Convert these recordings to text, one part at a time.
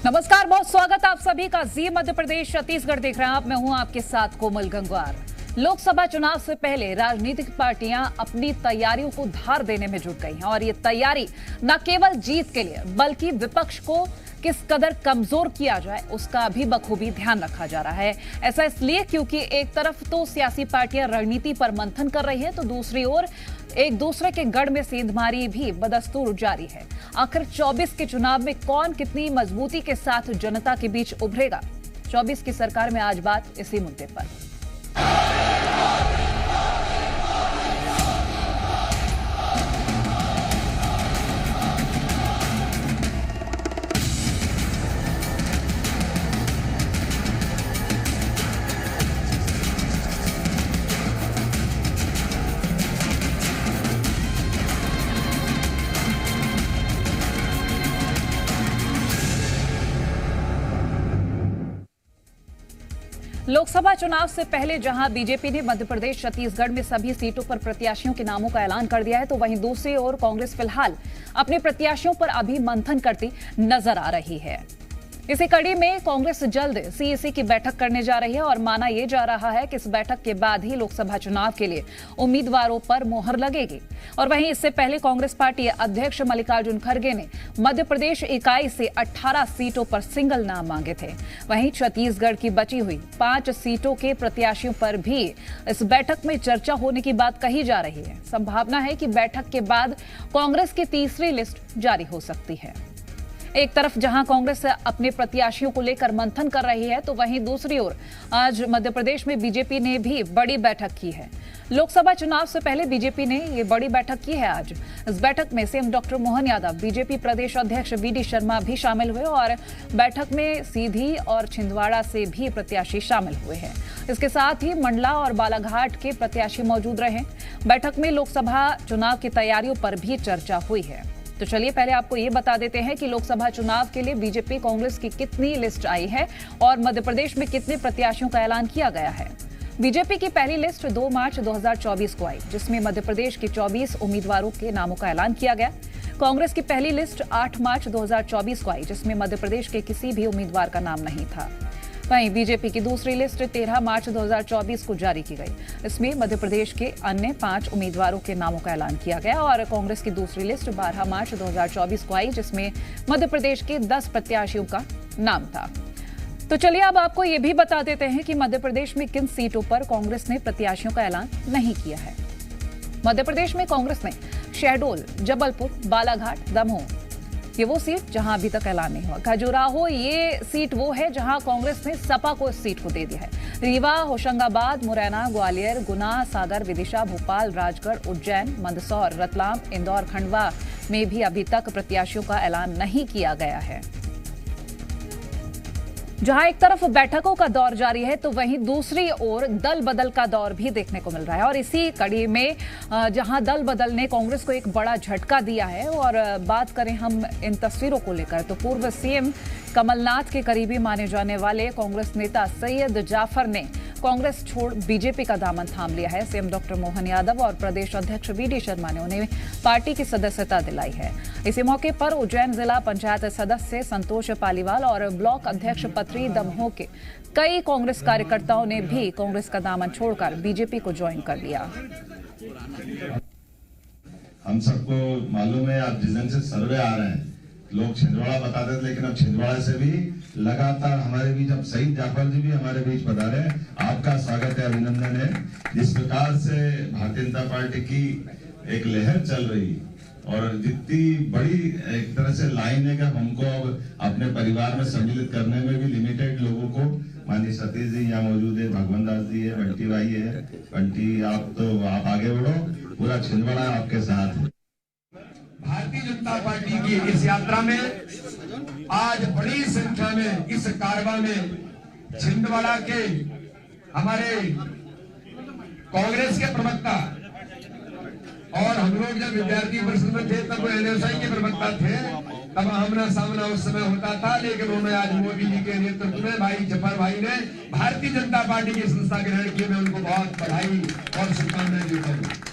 नमस्कार, बहुत स्वागत आप सभी का जी मध्य प्रदेश छत्तीसगढ़ देख रहे हैं आप। मैं हूं आपके साथ कोमल गंगवार। लोकसभा चुनाव से पहले राजनीतिक पार्टियां अपनी तैयारियों को धार देने में जुट गई हैं और ये तैयारी न केवल जीत के लिए बल्कि विपक्ष को किस कदर कमजोर किया जाए उसका भी बखूबी ध्यान रखा जा रहा है। ऐसा इसलिए क्योंकि एक तरफ तो सियासी पार्टियां रणनीति पर मंथन कर रही है तो दूसरी ओर एक दूसरे के गढ़ में सेंधमारी भी बदस्तूर जारी है। आखिर 24 के चुनाव में कौन कितनी मजबूती के साथ जनता के बीच उभरेगा? 24 की सरकार में आज बात इसी मुद्दे पर। लोकसभा चुनाव से पहले जहां बीजेपी ने मध्य प्रदेश छत्तीसगढ़ में सभी सीटों पर प्रत्याशियों के नामों का ऐलान कर दिया है तो वहीं दूसरी ओर कांग्रेस फिलहाल अपने प्रत्याशियों पर अभी मंथन करती नजर आ रही है। इसी कड़ी में कांग्रेस जल्द सीईसी की बैठक करने जा रही है और माना यह जा रहा है कि इस बैठक के बाद ही लोकसभा चुनाव के लिए उम्मीदवारों पर मोहर लगेगी। और वहीं इससे पहले कांग्रेस पार्टी अध्यक्ष मल्लिकार्जुन खड़गे ने मध्य प्रदेश इकाई से 18 सीटों पर सिंगल नाम मांगे थे। वहीं छत्तीसगढ़ की बची हुई 5 सीटों के प्रत्याशियों पर भी इस बैठक में चर्चा होने की बात कही जा रही है। संभावना है कि बैठक के बाद कांग्रेस की तीसरी लिस्ट जारी हो सकती है। एक तरफ जहां कांग्रेस अपने प्रत्याशियों को लेकर मंथन कर रही है तो वहीं दूसरी ओर आज मध्य प्रदेश में बीजेपी ने भी बड़ी बैठक की है। लोकसभा चुनाव से पहले बीजेपी ने ये बड़ी बैठक की है। आज इस बैठक में CM doctor Mohan Yadav, BJP प्रदेश अध्यक्ष वीडी शर्मा भी शामिल हुए और बैठक में सीधी और छिंदवाड़ा से भी प्रत्याशी शामिल हुए हैं। इसके साथ ही मंडला और बालाघाट के प्रत्याशी मौजूद रहे। बैठक में लोकसभा चुनाव की तैयारियों पर भी चर्चा हुई है। तो चलिए पहले आपको ये बता देते हैं कि लोकसभा चुनाव के लिए बीजेपी कांग्रेस की कितनी लिस्ट आई है और मध्य प्रदेश में कितने प्रत्याशियों का ऐलान किया गया है। बीजेपी की पहली लिस्ट 2 मार्च 2024 को आई, जिसमें मध्य प्रदेश के 24 उम्मीदवारों के नामों का ऐलान किया गया। कांग्रेस की पहली लिस्ट 8 मार्च 2024 को आई, जिसमें मध्य प्रदेश के किसी भी उम्मीदवार का नाम नहीं था। वहीं बीजेपी की दूसरी लिस्ट 13 मार्च 2024 को जारी की गई। इसमें मध्य प्रदेश के अन्य 5 उम्मीदवारों के नामों का ऐलान किया गया और कांग्रेस की दूसरी लिस्ट 12 मार्च 2024 को आई, जिसमें मध्य प्रदेश के 10 प्रत्याशियों का नाम था। तो चलिए अब आपको ये भी बता देते हैं कि मध्य प्रदेश में किन सीटों पर कांग्रेस ने प्रत्याशियों का ऐलान नहीं किया है। मध्य प्रदेश में कांग्रेस ने शहडोल, जबलपुर, बालाघाट, दमोह, ये वो सीट जहां अभी तक ऐलान नहीं हुआ। खजुराहो, ये सीट वो है जहां कांग्रेस ने सपा को इस सीट को दे दिया है। रीवा, होशंगाबाद, मुरैना, ग्वालियर, गुना, सागर, विदिशा, भोपाल, राजगढ़, उज्जैन, मंदसौर, रतलाम, इंदौर, खंडवा में भी अभी तक प्रत्याशियों का ऐलान नहीं किया गया है। जहां एक तरफ बैठकों का दौर जारी है तो वहीं दूसरी ओर दल बदल का दौर भी देखने को मिल रहा है। और इसी कड़ी में जहां दल बदल ने कांग्रेस को एक बड़ा झटका दिया है और बात करें हम इन तस्वीरों को लेकर तो पूर्व सीएम कमलनाथ के करीबी माने जाने वाले कांग्रेस नेता सैयद जाफर ने कांग्रेस छोड़ बीजेपी का दामन थाम लिया है। सीएम डॉक्टर मोहन यादव और प्रदेश अध्यक्ष वीडी शर्मा ने उन्हें पार्टी की सदस्यता दिलाई है। इसी मौके पर उज्जैन जिला पंचायत सदस्य संतोष पालीवाल और ब्लॉक अध्यक्ष पत्री दमोह के कई कांग्रेस कार्यकर्ताओं ने भी कांग्रेस का दामन छोड़कर बीजेपी को ज्वाइन कर लिया। हम सबको मालूम है, आप जिस दिन से सर्वे आ रहे हैं लोग छिंदवाड़ा बताते थे, लेकिन अब छिंदवाड़ा से भी लगातार हमारे बीच अब शहीद जाफर जी भी हमारे बीच पधारे। आपका स्वागत है, अभिनंदन है। जिस प्रकार से भारतीय जनता पार्टी की एक लहर चल रही और जितनी बड़ी एक तरह से लाइन है कि हमको अब अपने परिवार में सम्मिलित करने में भी लिमिटेड लोगों को, माननीय सतीश जी यहाँ मौजूद है, भगवान दास जी है, बंटी भाई है, बंटी आप आगे बढ़ो, पूरा छिंदवाड़ा आपके साथ है। भारतीय जनता पार्टी की इस यात्रा में आज बड़ी संख्या में इस कारवां में छिंदवाड़ा के हमारे कांग्रेस के प्रवक्ता और हम लोग जब विद्यार्थी परिषद में थे तब वो एनएसआई के प्रवक्ता थे, तब आमना सामना उस समय होता था। लेकिन उन्होंने आज मोदी जी के नेतृत्व में भाई जफर भाई ने भारतीय जनता पार्टी की संस्था ग्रहण की। मैं उनको बहुत बधाई और शुभकामनाएं देता हूं।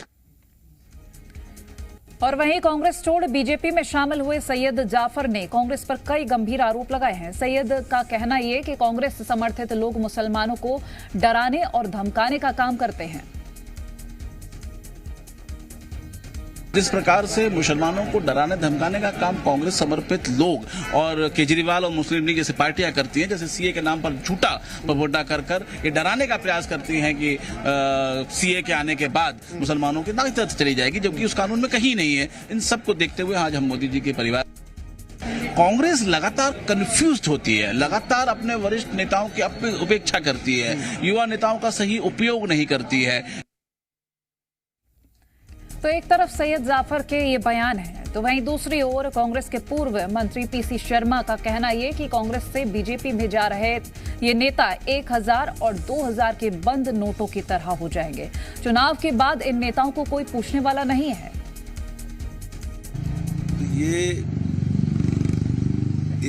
और वहीं कांग्रेस छोड़ बीजेपी में शामिल हुए सैयद जाफर ने कांग्रेस पर कई गंभीर आरोप लगाए हैं। सैयद का कहना यह कि कांग्रेस समर्थित लोग मुसलमानों को डराने और धमकाने का काम करते हैं। जिस प्रकार से मुसलमानों को डराने धमकाने का काम कांग्रेस समर्पित लोग और केजरीवाल और मुस्लिम लीग जैसी पार्टियां करती हैं, जैसे सीए के नाम पर झूठा प्रपोगंडा कर ये डराने का प्रयास करती हैं कि सीए के आने के बाद मुसलमानों की नागरिकता चली जाएगी, जबकि उस कानून में कहीं नहीं है। इन सबको देखते हुए आज हम मोदी जी के परिवार कांग्रेस लगातार कंफ्यूज्ड होती है, लगातार अपने वरिष्ठ नेताओं की उपेक्षा करती है, युवा नेताओं का सही उपयोग नहीं करती है। तो एक तरफ सैयद जाफर के ये बयान है, तो वहीं दूसरी ओर कांग्रेस के पूर्व मंत्री पीसी शर्मा का कहना ये कि कांग्रेस से बीजेपी में जा रहे ये नेता 1000 और 2000 के बंद नोटों की तरह हो जाएंगे। चुनाव के बाद इन नेताओं को कोई पूछने वाला नहीं है। ये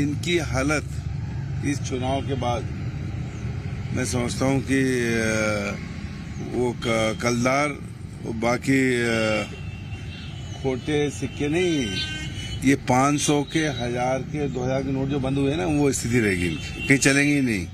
इनकी हालत इस चुनाव के बाद मैं समझता हूं कि वो कलदार बाकी खोटे सिक्के नहीं, ये 500 के 1000 के 2000 के नोट जो बंद हुए ना, वो स्थिति रहेगी इनकी, कहीं चलेंगी नहीं।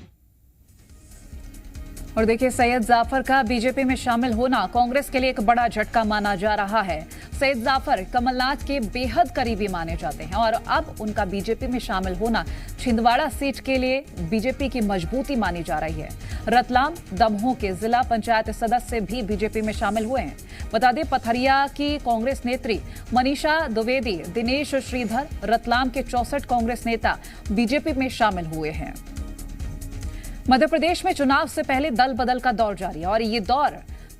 और देखिए, सैयद जाफर का बीजेपी में शामिल होना कांग्रेस के लिए एक बड़ा झटका माना जा रहा है। सैयद जाफर कमलनाथ के बेहद करीबी माने जाते हैं और अब उनका बीजेपी में शामिल होना छिंदवाड़ा सीट के लिए बीजेपी की मजबूती मानी जा रही है। रतलाम, दमोह के जिला पंचायत सदस्य भी बीजेपी में शामिल हुए हैं। बता दें, पथरिया की कांग्रेस नेत्री मनीषा द्विवेदी, दिनेश श्रीधर, रतलाम के 64 कांग्रेस नेता बीजेपी में शामिल हुए हैं। मध्य प्रदेश में चुनाव से पहले दल बदल का दौर जारी है और ये दौर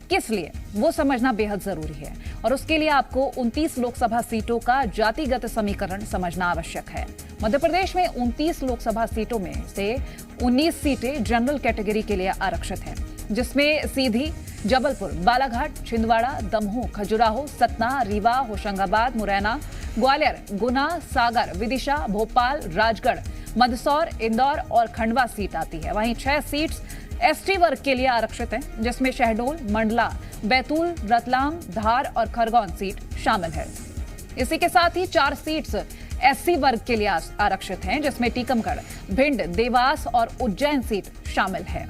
किस लिए, वो समझना बेहद जरूरी है और उसके लिए आपको 29 लोकसभा सीटों का जातिगत समीकरण समझना आवश्यक है। मध्य प्रदेश में 29 लोकसभा सीटों में से 19 सीटें जनरल कैटेगरी के लिए आरक्षित हैं, जिसमें सीधी, जबलपुर, बालाघाट, छिंदवाड़ा, दमोह, खजुराहो, सतना, रीवा, होशंगाबाद, मुरैना, ग्वालियर, गुना, सागर, विदिशा, भोपाल, राजगढ़, मंदसौर, इंदौर और खंडवा सीट आती है। वहीं 6 सीट्स एसटी वर्ग के लिए आरक्षित हैं, जिसमें शहडोल, मंडला, बैतूल, रतलाम, धार और खरगोन सीट शामिल है। इसी के साथ ही 4 सीट्स एससी वर्ग के लिए आरक्षित हैं, जिसमें टीकमगढ़, भिंड, देवास और उज्जैन सीट शामिल है।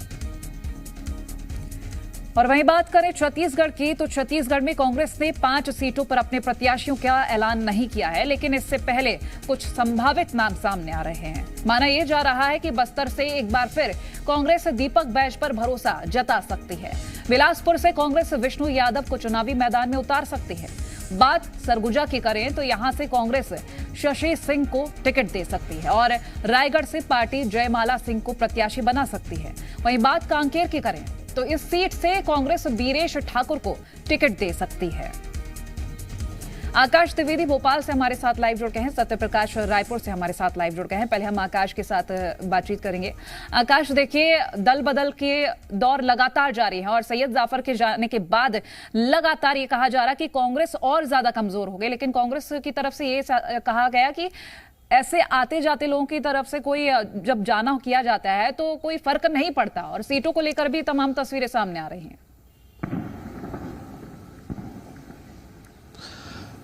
और वहीं बात करें छत्तीसगढ़ की, तो छत्तीसगढ़ में कांग्रेस ने 5 सीटों पर अपने प्रत्याशियों का ऐलान नहीं किया है, लेकिन इससे पहले कुछ संभावित नाम सामने आ रहे हैं। माना यह जा रहा है कि बस्तर से एक बार फिर कांग्रेस दीपक बैज पर भरोसा जता सकती है। बिलासपुर से कांग्रेस विष्णु यादव को चुनावी मैदान में उतार सकती है। बात सरगुजा की करें तो यहां से कांग्रेस शशि सिंह को टिकट दे सकती है और रायगढ़ से पार्टी जयमाला सिंह को प्रत्याशी बना सकती है। वहीं बात कांकेर की करें तो इस सीट से कांग्रेस बीरेश ठाकुर को टिकट दे सकती है। आकाश द्विवेदी भोपाल से हमारे साथ लाइव जुड़ गए हैं, सत्यप्रकाश रायपुर से हमारे साथ लाइव जुड़ गए हैं। पहले हम आकाश के साथ बातचीत करेंगे। आकाश, देखिए, दल बदल के दौर लगातार जारी है और सैयद जाफर के जाने के बाद लगातार ये कहा जा रहा कि कांग्रेस और ज्यादा कमजोर हो गई, लेकिन कांग्रेस की तरफ से ये कहा गया कि ऐसे आते जाते लोगों की तरफ से कोई जब जाना किया जाता है तो कोई फर्क नहीं पड़ता और सीटों को लेकर भी तमाम तस्वीरें सामने आ रही हैं।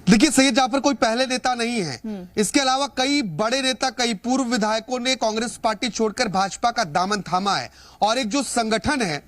देखिए, सैयद जाफर कोई पहले नेता नहीं है। इसके अलावा कई बड़े नेता, कई पूर्व विधायकों ने कांग्रेस पार्टी छोड़कर भाजपा का दामन थामा है और एक जो संगठन है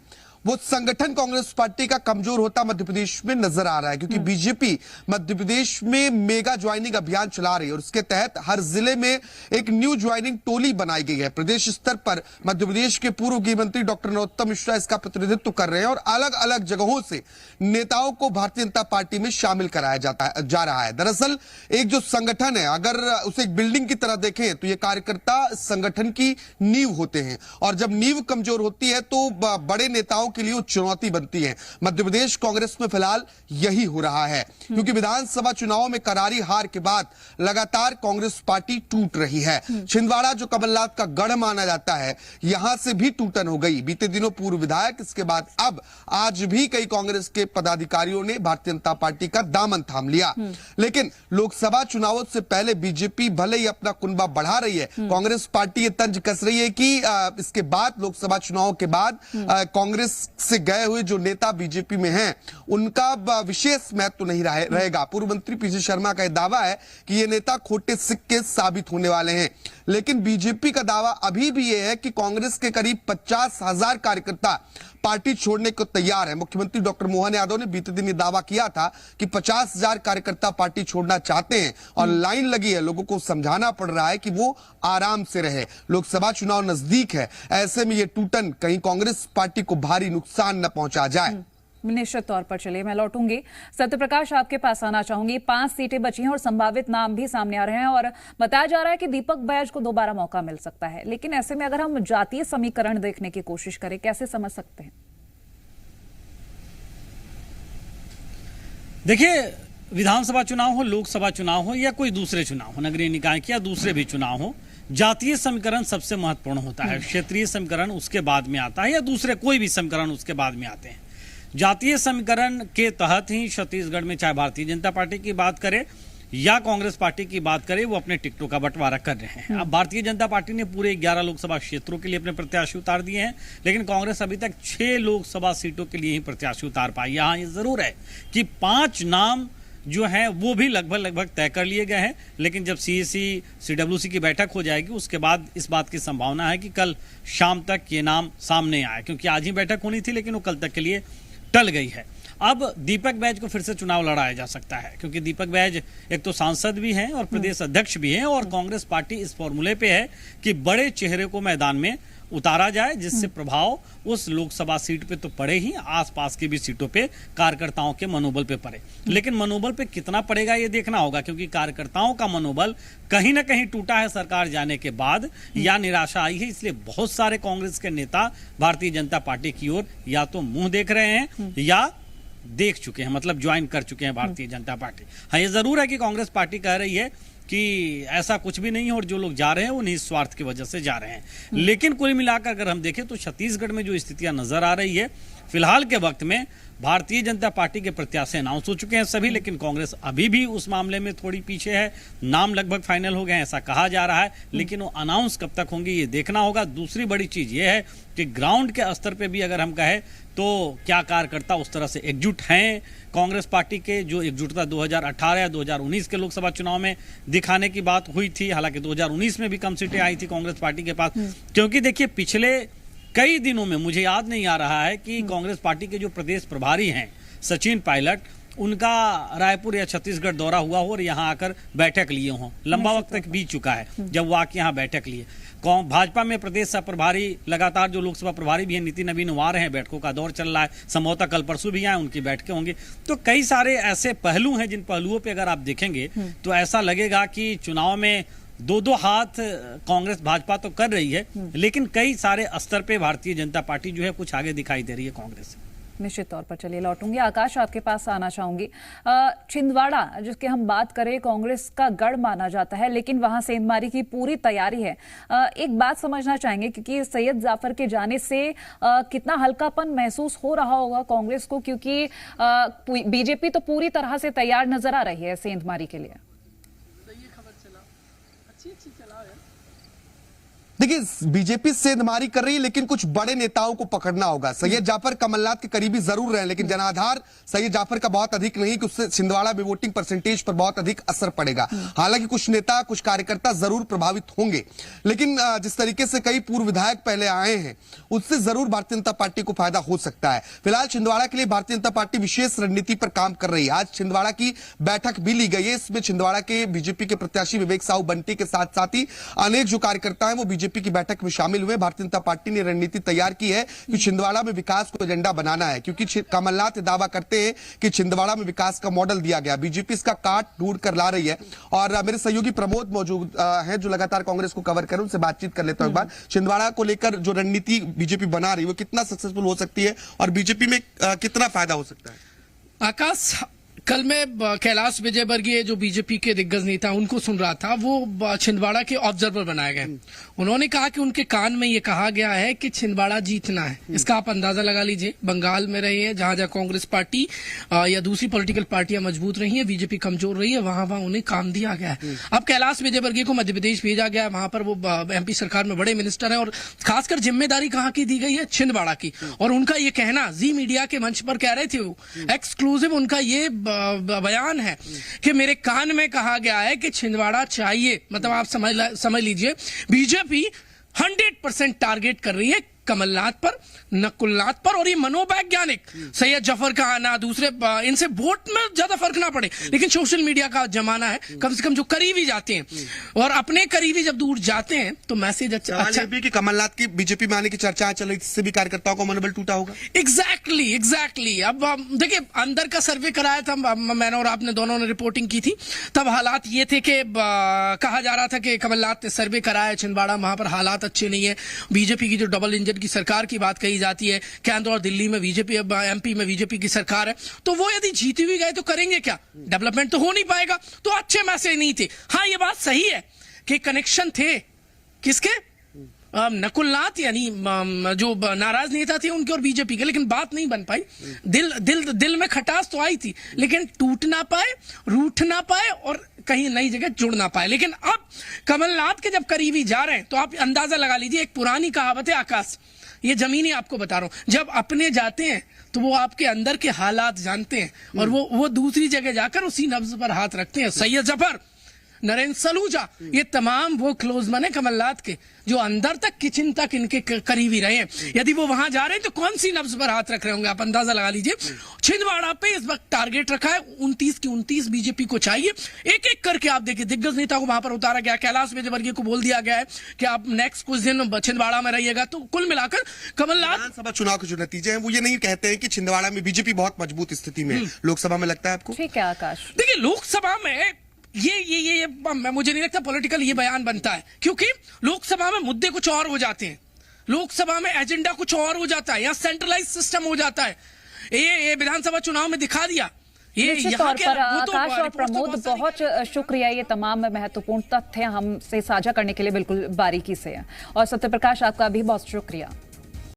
वो संगठन कांग्रेस पार्टी का कमजोर होता मध्य प्रदेश में नजर आ रहा है, क्योंकि बीजेपी मध्य प्रदेश में मेगा ज्वाइनिंग अभियान चला रही है और उसके तहत हर जिले में एक न्यू ज्वाइनिंग टोली बनाई गई है। प्रदेश स्तर पर मध्य प्रदेश के पूर्व गृह मंत्री डॉक्टर नरोत्तम मिश्रा इसका प्रतिनिधित्व कर रहे हैं और अलग अलग जगहों से नेताओं को भारतीय जनता पार्टी में शामिल कराया जा रहा है। दरअसल एक जो संगठन है, अगर उसे एक बिल्डिंग की तरह देखें तो ये कार्यकर्ता संगठन की नींव होते हैं और जब नींव कमजोर होती है तो बड़े नेताओं के लिए चुनौती बनती है। मध्य प्रदेश कांग्रेस में फिलहाल यही हो रहा है, क्योंकि विधानसभा चुनाव में करारी हार के बाद लगातार कांग्रेस पार्टी टूट रही है। छिंदवाड़ा जो कमलनाथ का गढ़ माना जाता है, यहां से भी टूटन हो गई। बीते दिनों पूर्व विधायक, इसके बाद अब आज भी कई कांग्रेस के पदाधिकारियों ने भारतीय जनता पार्टी का दामन थाम लिया। लेकिन लोकसभा चुनावों से पहले बीजेपी भले ही अपना कुनबा बढ़ा रही है, कांग्रेस पार्टी ये तंज कस रही है कि इसके बाद लोकसभा चुनाव के बाद कांग्रेस से गए हुए जो नेता बीजेपी में हैं उनका विशेष महत्व नहीं रहेगा। पूर्व मंत्री पीसी शर्मा का यह दावा है कि ये नेता खोटे सिक्के साबित होने वाले हैं, लेकिन बीजेपी का दावा अभी भी यह है कि कांग्रेस के करीब 50,000 कार्यकर्ता पार्टी छोड़ने को तैयार है। मुख्यमंत्री डॉक्टर मोहन यादव ने बीते दिन ये दावा किया था कि 50,000 कार्यकर्ता पार्टी छोड़ना चाहते हैं और लाइन लगी है। लोगों को समझाना पड़ रहा है कि वो आराम से रहे। लोकसभा चुनाव नजदीक है, ऐसे में ये टूटन कहीं कांग्रेस पार्टी को भारी नुकसान न पहुंचा जाए। निश्चित तौर पर। चलिए मैं लौटूंगी सत्यप्रकाश, आपके पास आना चाहूंगी। 5 सीटें बची हैं और संभावित नाम भी सामने आ रहे हैं और बताया जा रहा है कि दीपक बैज को दोबारा मौका मिल सकता है, लेकिन ऐसे में अगर हम जातीय समीकरण देखने की कोशिश करें, कैसे समझ सकते हैं? देखिए, विधानसभा चुनाव हो, लोकसभा चुनाव हो या कोई दूसरे चुनाव हो, नगरीय निकाय के या दूसरे भी चुनाव हो, जातीय समीकरण सबसे महत्वपूर्ण होता है। क्षेत्रीय समीकरण उसके बाद में आता है या दूसरे कोई भी समीकरण उसके बाद में आते हैं। जातीय समीकरण के तहत ही छत्तीसगढ़ में चाहे भारतीय जनता पार्टी की बात करें या कांग्रेस पार्टी की बात करें, वो अपने टिकटों का बंटवारा कर रहे हैं। अब भारतीय जनता पार्टी ने पूरे 11 लोकसभा क्षेत्रों के लिए अपने प्रत्याशी उतार दिए हैं, लेकिन कांग्रेस अभी तक 6 लोकसभा सीटों के लिए ही प्रत्याशी उतार पाई। यहाँ ये जरूर है कि 5 नाम जो हैं वो भी लगभग तय कर लिए गए हैं, लेकिन जब सीएसी सीडब्ल्यूसी की बैठक हो जाएगी उसके बाद इस बात की संभावना है कि कल शाम तक ये नाम सामने आए, क्योंकि आज ही बैठक होनी थी लेकिन वो कल तक के लिए टल गई है। अब दीपक बैज को फिर से चुनाव लड़ाया जा सकता है, क्योंकि दीपक बैज एक तो सांसद भी हैं और प्रदेश अध्यक्ष भी हैं, और कांग्रेस पार्टी इस फॉर्मूले पे है कि बड़े चेहरे को मैदान में उतारा जाए, जिससे प्रभाव उस लोकसभा सीट पे तो पड़े ही, आसपास की भी सीटों पे कार्यकर्ताओं के मनोबल पे पड़े। लेकिन मनोबल पे कितना पड़ेगा ये देखना होगा, क्योंकि कार्यकर्ताओं का मनोबल कहीं ना कहीं टूटा है सरकार जाने के बाद, या निराशा आई है। इसलिए बहुत सारे कांग्रेस के नेता भारतीय जनता पार्टी की ओर या तो मुंह देख रहे हैं या देख चुके हैं, मतलब ज्वाइन कर चुके हैं भारतीय जनता पार्टी। हाँ, ये जरूर है कि कांग्रेस पार्टी कह रही है कि ऐसा कुछ भी नहीं है और जो लोग जा रहे हैं वो निस्वार्थ की वजह से जा रहे हैं। लेकिन कुल मिलाकर अगर हम देखें तो छत्तीसगढ़ में जो स्थितियां नजर आ रही है फिलहाल के वक्त में, भारतीय जनता पार्टी के प्रत्याशी अनाउंस हो चुके हैं सभी, लेकिन कांग्रेस अभी भी उस मामले में थोड़ी पीछे है। नाम लगभग फाइनल हो गए हैं ऐसा कहा जा रहा है, लेकिन वो अनाउंस कब तक होंगे ये देखना होगा। दूसरी बड़ी चीज ये है कि ग्राउंड के स्तर पे भी अगर हम कहें तो क्या कार्यकर्ता उस तरह से एकजुट हैं कांग्रेस पार्टी के, जो एकजुटता 2018 या 2019 के लोकसभा चुनाव में दिखाने की बात हुई थी। हालांकि 2019 में भी कम सीटें आई थी कांग्रेस पार्टी के पास, क्योंकि देखिए पिछले कई दिनों में, मुझे याद नहीं आ रहा है कि कांग्रेस पार्टी के जो प्रदेश प्रभारी हैं सचिन पायलट, उनका रायपुर या छत्तीसगढ़ दौरा हुआ हो और यहाँ आकर बैठक लिए हों। लंबा वक्त तक बीत चुका है जब वो आके यहाँ बैठक लिए। भाजपा में प्रदेश सह प्रभारी लगातार जो लोकसभा प्रभारी भी हैं नितिन नवीन आ रहे हैं, बैठकों का दौर चल रहा है, संभवतः कल परसों भी आए, उनकी बैठकें होंगी। तो कई सारे ऐसे पहलू हैं जिन पहलुओं पे अगर आप देखेंगे तो ऐसा लगेगा कि चुनाव में 2-2 हाथ कांग्रेस भाजपा तो कर रही है, लेकिन कई सारे स्तर पे भारतीय जनता पार्टी जो है कुछ आगे दिखाई दे रही है कांग्रेस से। निश्चित तौर पर। चलिए लौटूंगी। आकाश, आपके पास आना चाहूंगी। छिंदवाड़ा जिसकी हम बात करें, कांग्रेस का गढ़ माना जाता है, लेकिन वहां सेंधमारी की पूरी तैयारी है। एक बात समझना चाहेंगे, क्योंकि सैयद जाफर के जाने से कितना हल्कापन महसूस हो रहा होगा कांग्रेस को, क्योंकि बीजेपी तो पूरी तरह से तैयार नजर आ रही है सेंधमारी के लिए। देखिए, बीजेपी सेंधमारी कर रही है, लेकिन कुछ बड़े नेताओं को पकड़ना होगा। सैयद जाफर कमलनाथ के करीबी जरूर रहे, लेकिन जनाधार सैयद जाफर का बहुत अधिक नहीं कि उससे छिंदवाड़ा में वोटिंग परसेंटेज पर बहुत अधिक असर पड़ेगा। हालांकि कुछ नेता, कुछ कार्यकर्ता जरूर प्रभावित होंगे, लेकिन जिस तरीके से कई पूर्व विधायक पहले आए हैं उससे जरूर भारतीय जनता पार्टी को फायदा हो सकता है। फिलहाल छिंदवाड़ा के लिए भारतीय जनता पार्टी विशेष रणनीति पर काम कर रही है। आज छिंदवाड़ा की बैठक भी ली गई है। इसमें छिंदवाड़ा के बीजेपी के प्रत्याशी विवेक साहू बंटी के साथ साथ ही अनेक जो कार्यकर्ता हैं वो बीजेपी की बैठक में शामिल हुए। भारतीय जनता पार्टी ने रणनीति तैयार की है कि छिंदवाड़ा में विकास को एजेंडा बनाना है, क्योंकि कमलनाथ दावा करते हैं कि छिंदवाड़ा में विकास का मॉडल दिया गया। बीजेपी इसका काट ढूंढ कर ला रही है, और मेरे सहयोगी प्रमोद मौजूद हैं जो लगातार कांग्रेस को कवर कर, उनसे बातचीत कर लेता हूं एक बार। छिंदवाड़ा को लेकर जो रणनीति बीजेपी बना रही है वो कितना सक्सेसफुल हो सकती है और बीजेपी में कितना फायदा हो सकता है? आकाश, कल मैं कैलाश विजयवर्गीय जो बीजेपी के दिग्गज नेता उनको सुन रहा था, वो छिंदवाड़ा के ऑब्जर्वर बनाए गए। उन्होंने कहा कि उनके कान में ये कहा गया है कि छिंदवाड़ा जीतना है। इसका आप अंदाजा लगा लीजिए, बंगाल में रही है जहां जहां कांग्रेस पार्टी या दूसरी पॉलिटिकल पार्टियां मजबूत रही है, बीजेपी कमजोर रही है, वहां वहां उन्हें काम दिया गया है। अब कैलाश विजयवर्गीय को मध्य प्रदेश भेजा गया है, वहां पर वो एमपी सरकार में बड़े मिनिस्टर हैं और खासकर जिम्मेदारी कहां की दी गई है, छिंदवाड़ा की। और उनका ये कहना जी मीडिया के मंच पर कह रहे थे, वो एक्सक्लूसिव उनका ये बयान है कि मेरे कान में कहा गया है कि छिंदवाड़ा चाहिए। मतलब आप समझ लीजिए बीजेपी 100% टारगेट कर रही है कमलनाथ पर, नकुलनाथ पर। और ये मनोवैज्ञानिक सैयद जफर का आना, दूसरे इनसे वोट में ज्यादा फर्क ना पड़े, लेकिन सोशल मीडिया का जमाना है, कम से कम जो करीबी जाते हैं और अपने करीबी जब दूर जाते हैं तो मैसेज अच्छा भी कि कमलनाथ की बीजेपी में आने की चर्चा चल रही, इससे भी कार्यकर्ताओं का मनोबल टूटा होगा। एग्जैक्टली। अब देखिए, अंदर का सर्वे कराया था मैंने और आपने दोनों ने रिपोर्टिंग की थी, तब हालात ये थे कि कहा जा रहा था कि कमलनाथ ने सर्वे कराया छिंदवाड़ा, वहां पर हालात अच्छे नहीं है। बीजेपी की जो डबल इंजन की सरकार की बात कही जाती है, केंद्र और दिल्ली में बीजेपी, एमपी में बीजेपी की सरकार है, तो वो यदि जीती हुई गए तो करेंगे क्या? डेवलपमेंट तो हो नहीं पाएगा। तो अच्छे मैसेज नहीं थे। हाँ, ये बात सही है कि कनेक्शन थे किसके, नकुलनाथ यानी जो नाराज नेता थे उनके और बीजेपी के, लेकिन बात नहीं बन पाई। दिल में खटास तो आई थी, लेकिन टूट ना पाए, रूठ ना पाए और कहीं नई जगह जुड़ ना पाए। लेकिन अब कमलनाथ के जब करीबी जा रहे हैं तो आप अंदाजा लगा लीजिए, एक पुरानी कहावत है आकाश, ये जमीनी आपको बता रहा हूं, जब अपने जाते हैं तो वो आपके अंदर के हालात जानते हैं और वो दूसरी जगह जाकर उसी नब्ज पर हाथ रखते हैं। सैयद जफर, नरेंद्र सलूजा, ये तमाम वो क्लोज मन है कमलनाथ के जो अंदर तक किचन तक इनके करीबी रहे हैं। यदि वो वहां जा रहे हैं तो कौन सी नब्ज पर हाथ रख रहे होंगे, आप अंदाजा लगा लीजिए। छिंदवाड़ा पे इस वक्त टारगेट रखा है 29 की 29 बीजेपी को चाहिए। एक एक करके आप देखिए, दिग्गज नेता को वहां पर उतारा गया, कैलाश विजयवर्गीय को बोल दिया गया है कि आप नेक्स्ट कुछ दिन छिंदवाड़ा में रहिएगा। तो कुल मिलाकर कमलनाथ विधानसभा चुनाव के जो नतीजे हैं वो ये नहीं कहते हैं कि छिंदवाड़ा में बीजेपी बहुत मजबूत स्थिति में है। लोकसभा में लगता है आपको? ठीक है आकाश, देखिए लोकसभा में ये मुझे नहीं लगता पॉलिटिकल ये बयान बनता है, क्योंकि लोकसभा में मुद्दे कुछ और हो जाते हैं, लोकसभा में एजेंडा कुछ और हो जाता है, यहाँ सेंट्रलाइज सिस्टम हो जाता है। ये विधानसभा चुनाव में दिखा दिया। निश्चित तौर पर आकाश और प्रमोद, बहुत शुक्रिया, ये तमाम महत्वपूर्ण तथ्य हमसे साझा करने के लिए बिल्कुल बारीकी से। और सत्यप्रकाश, आपका भी बहुत शुक्रिया।